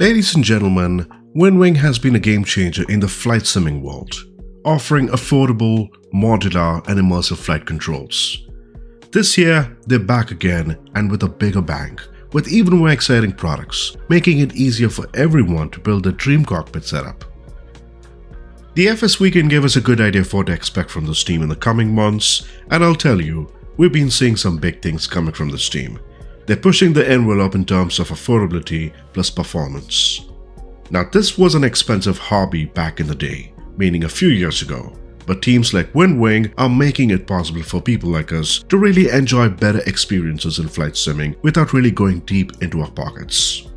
Ladies and gentlemen, WinWing has been a game changer in the flight simming world, offering affordable, modular and immersive flight controls. This year, they're back again and with a bigger bang, with even more exciting products, making it easier for everyone to build their dream cockpit setup. The FS Weekend gave us a good idea of what to expect from this team in the coming months, and I'll tell you, we've been seeing some big things coming from this team. They're pushing the envelope in terms of affordability plus performance. Now, this was an expensive hobby back in the day, meaning a few years ago, but teams like WinWing are making it possible for people like us to really enjoy better experiences in flight simming without really going deep into our pockets.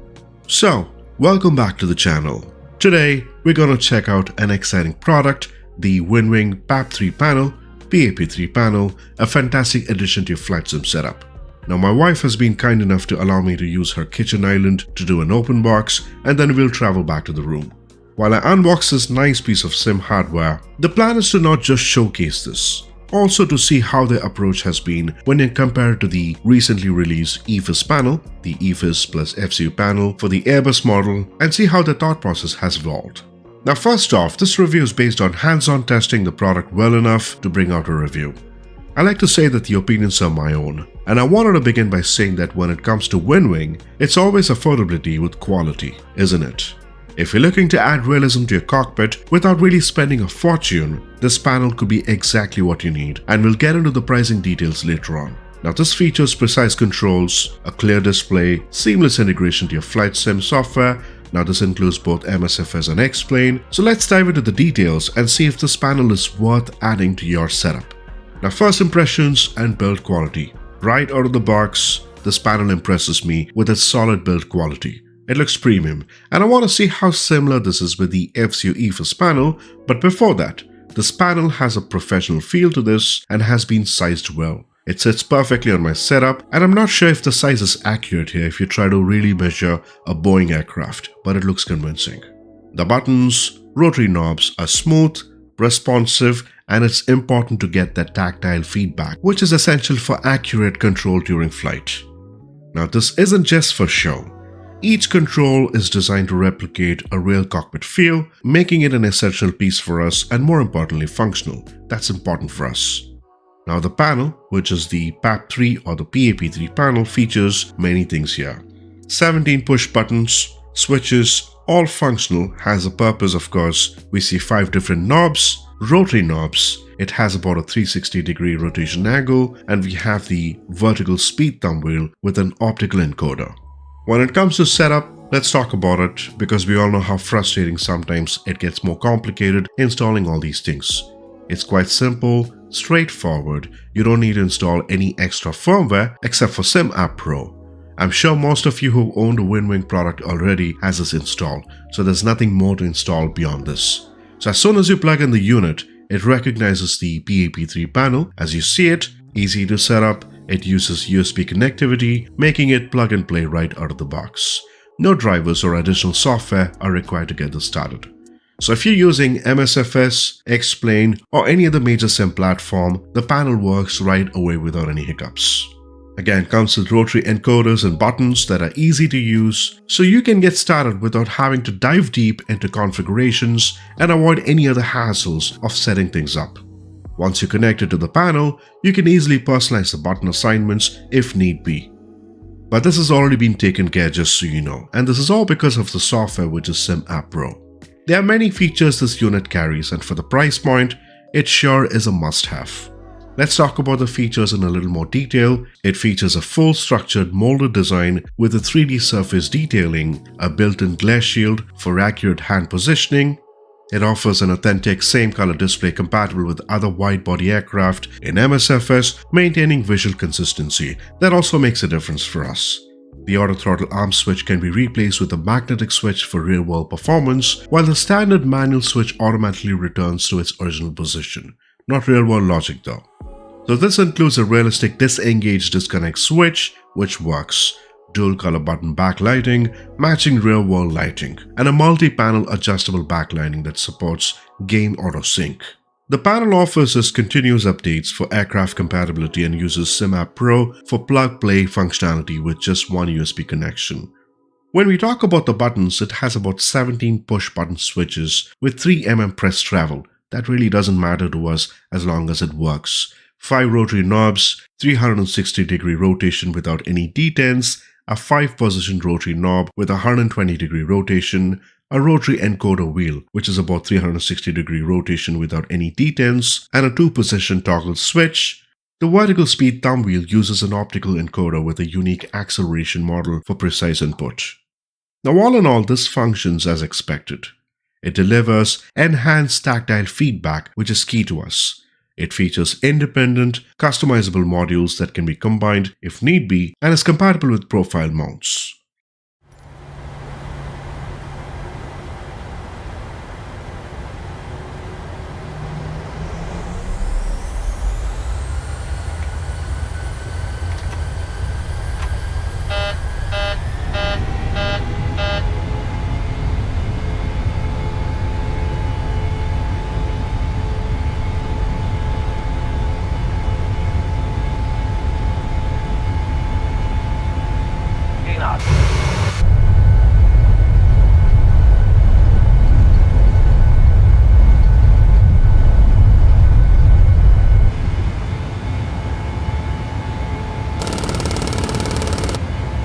So, welcome back to the channel. Today, we're going to check out an exciting product, the WinWing PAP 3 panel, PAP 3 panel, a fantastic addition to your flight sim setup. Now, my wife has been kind enough to allow me to use her kitchen island to do an open box, and then we'll travel back to the room. While I unbox this nice piece of sim hardware, the plan is to not just showcase this, also to see how their approach has been when you compare it to the recently released EFIS panel, the EFIS plus FCU panel for the Airbus model, and see how the thought process has evolved. Now, first off, this review is based on hands-on testing the product well enough to bring out a review. I like to say that the opinions are my own, and I wanted to begin by saying that when it comes to WinWing, it's always affordability with quality, isn't it? If you're looking to add realism to your cockpit without really spending a fortune, this panel could be exactly what you need, and we'll get into the pricing details later on. Now, this features precise controls, a clear display, seamless integration to your flight sim software. Now, this includes both MSFS and X-Plane, so let's dive into the details and see if this panel is worth adding to your setup. Now, first impressions and build quality. Right out of the box, this panel impresses me with its solid build quality. It looks premium, and I want to see how similar this is with the FCU EFIS panel, but before that, this panel has a professional feel to this and has been sized well. It sits perfectly on my setup, and I'm not sure if the size is accurate here if you try to really measure a Boeing aircraft, but it looks convincing. The buttons, rotary knobs are smooth, responsive, and it's important to get that tactile feedback, which is essential for accurate control during flight. Now, this isn't just for show. Each control is designed to replicate a real cockpit feel, making it an essential piece for us and, more importantly, functional. That's important for us. Now, the panel, which is the PAP 3 or the PAP 3 panel, features many things here. 17 push buttons, switches, all functional, has a purpose, of course. We see 5 different knobs, rotary knobs. It has about a 360-degree rotation angle, and we have the vertical speed thumb wheel with an optical encoder. When it comes to setup, let's talk about it, because we all know how frustrating sometimes it gets more complicated installing all these things. It's quite simple, straightforward. You don't need to install any extra firmware except for Sim App Pro. I'm sure most of you who own the WinWing product already has this installed, so there's nothing more to install beyond this. So as soon as you plug in the unit, it recognizes the PAP 3 panel. As you see it, easy to set up. It uses USB connectivity, making it plug and play right out of the box. No drivers or additional software are required to get this started. So if you're using MSFS, X-Plane, or any other major sim platform, the panel works right away without any hiccups. Again, comes with rotary encoders and buttons that are easy to use, so you can get started without having to dive deep into configurations and avoid any other hassles of setting things up. Once you're connected to the panel, you can easily personalize the button assignments if need be. But this has already been taken care of, just so you know, and this is all because of the software, which is Sim App Pro. There are many features this unit carries, and for the price point, it sure is a must-have. Let's talk about the features in a little more detail. It features a full structured molded design with a 3D surface detailing, a built-in glare shield for accurate hand positioning. It offers an authentic same color display compatible with other wide-body aircraft in MSFS, maintaining visual consistency. That also makes a difference for us. The auto throttle arm switch can be replaced with a magnetic switch for real-world performance, while the standard manual switch automatically returns to its original position. Not real-world logic though. So this includes a realistic disengage disconnect switch, which works, dual color button backlighting, matching real-world lighting, and a multi-panel adjustable backlighting that supports game auto sync. The panel offers us continuous updates for aircraft compatibility and uses Sim App Pro for plug-play functionality with just one USB connection. When we talk about the buttons, it has about 17 push button switches with 3 press travel. That really doesn't matter to us as long as it works. 5 rotary knobs, 360-degree rotation without any detents, a 5-position rotary knob with a 120-degree rotation, a rotary encoder wheel, which is about 360-degree rotation without any detents, and a 2-position toggle switch. The vertical speed thumb wheel uses an optical encoder with a unique acceleration model for precise input. Now, all in all, this functions as expected. It delivers enhanced tactile feedback, which is key to us. It features independent, customizable modules that can be combined if need be and is compatible with profile mounts.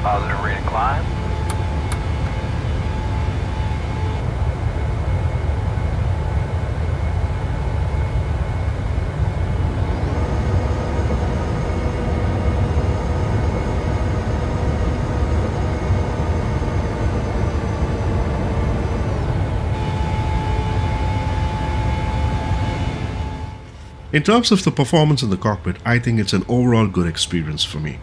Positive rate of climb. In terms of the performance in the cockpit, I think it's an overall good experience for me.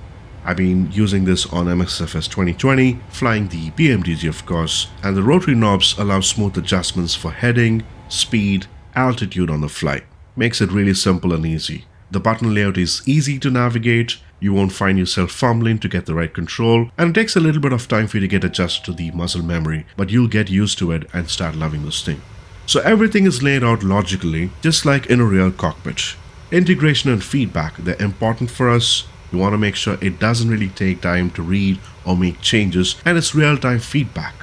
I've been using this on MSFS 2020, flying the BMDG of course, and the rotary knobs allow smooth adjustments for heading, speed, altitude on the flight. Makes it really simple and easy. The button layout is easy to navigate, you won't find yourself fumbling to get the right control, and it takes a little bit of time for you to get adjusted to the muscle memory, but you'll get used to it and start loving this thing. So everything is laid out logically, just like in a real cockpit. Integration and feedback, they're important for us. We want to make sure it doesn't really take time to read or make changes, and it's real-time feedback.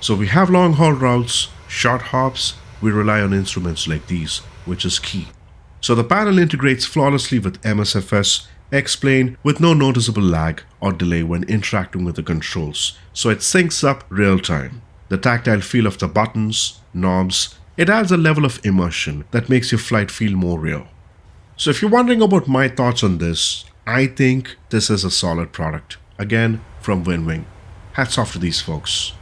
So we have long-haul routes, short hops, we rely on instruments like these, which is key. So the panel integrates flawlessly with MSFS, explained with no noticeable lag or delay when interacting with the controls, so it syncs up real-time. The tactile feel of the buttons, knobs, it adds a level of immersion that makes your flight feel more real. So if you're wondering about my thoughts on this, I think this is a solid product. Again, from WinWing. Hats off to these folks.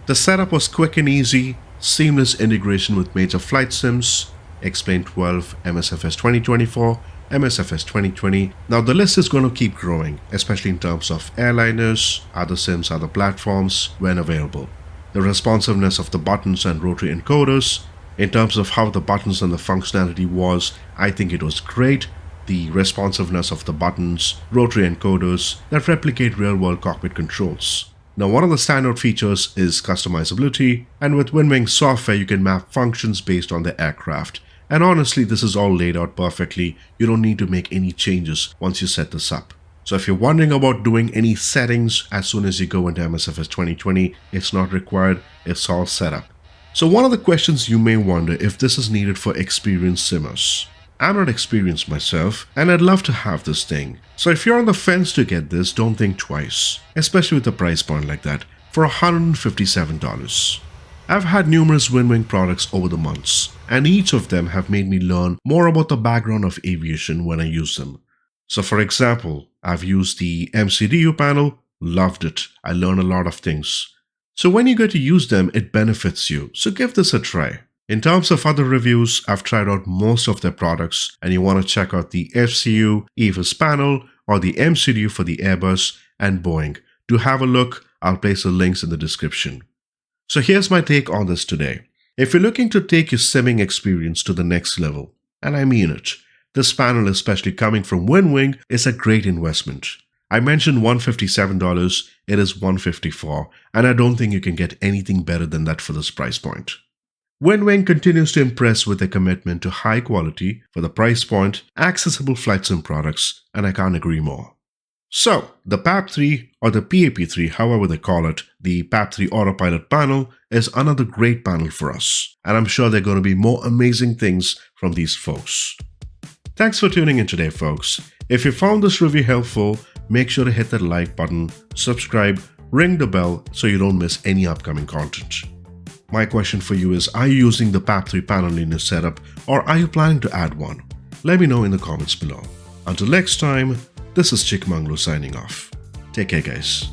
The setup was quick and easy, seamless integration with major flight sims, Explain 12, MSFS 2024, MSFS 2020. Now the list is going to keep growing, especially in terms of airliners, other sims, other platforms when available. The responsiveness of the buttons and rotary encoders. In terms of how the buttons and the functionality was, I think it was great. The responsiveness of the buttons, rotary encoders that replicate real-world cockpit controls. Now one of the standout features is customizability, and with WinWing software you can map functions based on the aircraft. And honestly, this is all laid out perfectly. You don't need to make any changes once you set this up. So if you're wondering about doing any settings as soon as you go into MSFS 2020, it's not required, it's all set up. So one of the questions you may wonder if this is needed for experienced simmers. I'm not experienced myself, and I'd love to have this thing. So if you're on the fence to get this, don't think twice, especially with a price point like that, for $157. I've had numerous WinWing products over the months, and each of them have made me learn more about the background of aviation when I use them. So for example, I've used the MCDU panel, loved it. I learned a lot of things. So when you get to use them, it benefits you. So give this a try. In terms of other reviews, I've tried out most of their products, and you want to check out the FCU, EVIS panel, or the MCDU for the Airbus and Boeing. To have a look, I'll place the links in the description. So here's my take on this today. If you're looking to take your simming experience to the next level, and I mean it, this panel, especially coming from WinWing, is a great investment. I mentioned $157, it is $154, and I don't think you can get anything better than that for this price point. WinWing continues to impress with their commitment to high quality, for the price point, accessible flight sim products, and I can't agree more. So, the PAP3 or the PAP3, however they call it, the PAP3 Autopilot Panel is another great panel for us. And I'm sure there are going to be more amazing things from these folks. Thanks for tuning in today, folks. If you found this review helpful, make sure to hit that like button, subscribe, ring the bell so you don't miss any upcoming content. My question for you is, are you using the PAP3 panel in your setup or are you planning to add one? Let me know in the comments below. Until next time, this is Chikmangalo signing off. Take care, guys.